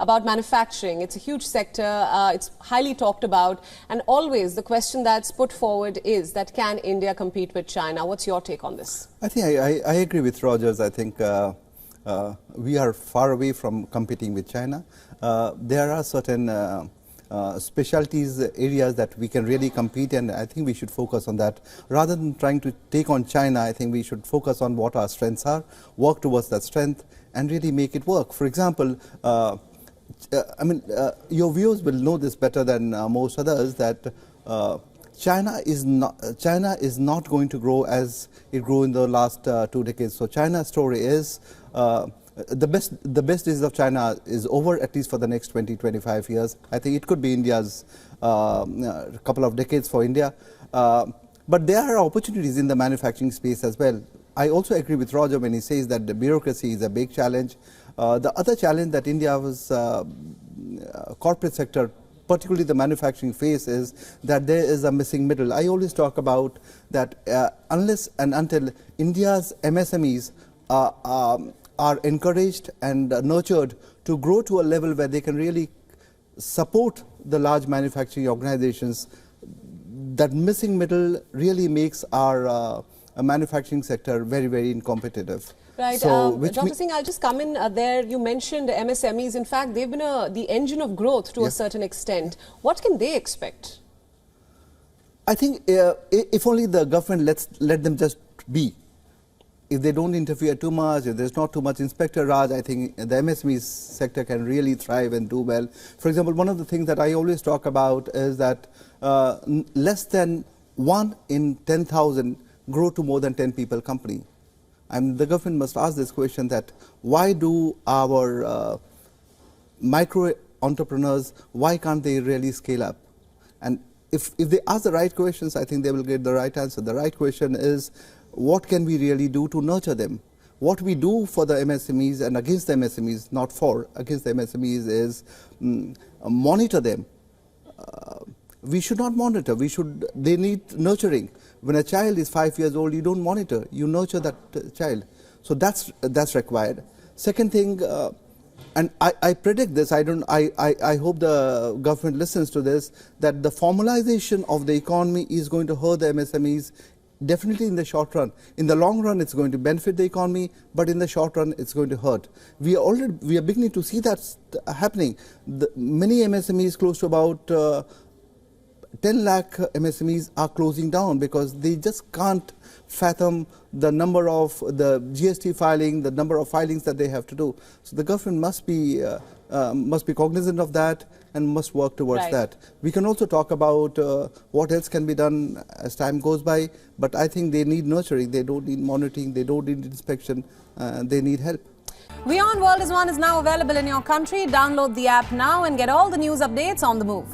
about manufacturing. It's a huge sector, it's highly talked about, and always the question that's put forward is that can India compete with China? What's your take on this? I think I agree with Rogers. I think we are far away from competing with China. There are certain specialties areas that we can really compete, and I think we should focus on that. Rather than trying to take on China, I think we should focus on what our strengths are, work towards that strength, and really make it work. For example, your viewers will know this better than most others, that China is not going to grow as it grew in the last 2 decades. So China's story is the best days of China is over, at least for the next 20-25 years. I think it could be India's couple of decades for India. But there are opportunities in the manufacturing space as well. I also agree with Roger when he says that the bureaucracy is a big challenge. The other challenge that India's corporate sector, particularly the manufacturing face, is that there is a missing middle. I always talk about that unless and until India's MSMEs are encouraged and nurtured to grow to a level where they can really support the large manufacturing organizations, that missing middle really makes our manufacturing sector very, very incompetitive. Right. So, Dr. Singh, I'll just come in there. You mentioned MSMEs. In fact, they've been the engine of growth to a certain extent. What can they expect? I think if only the government let them just be. If they don't interfere too much, if there's not too much Inspector Raj, I think the MSME sector can really thrive and do well. For example, one of the things that I always talk about is that less than 1 in 10,000 grow to more than 10 people company. And the government must ask this question, that why do our micro entrepreneurs, why can't they really scale up? And if they ask the right questions, I think they will get the right answer. The right question is, what can we really do to nurture them? What we do for the MSMEs and against the MSMEs, not for, against the MSMEs, is monitor them. We should not monitor. They need nurturing. When a child is 5 years old, you don't monitor, you nurture that child. So that's required. Second thing, and I predict this, I hope the government listens to this, that the formalization of the economy is going to hurt the MSMEs, definitely in the short run. In the long run, it's going to benefit the economy, but in the short run, it's going to hurt. We are beginning to see that happening. Many MSMEs, close to about 10 lakh MSMEs, are closing down because they just can't fathom the number of the GST filing, the number of filings that they have to do. So the government must be cognizant of that and must work towards that. We can also talk about what else can be done as time goes by, but I think they need nurturing, they don't need monitoring, they don't need inspection, they need help. WION World is now available in your country. Download the app now and get all the news updates on the move.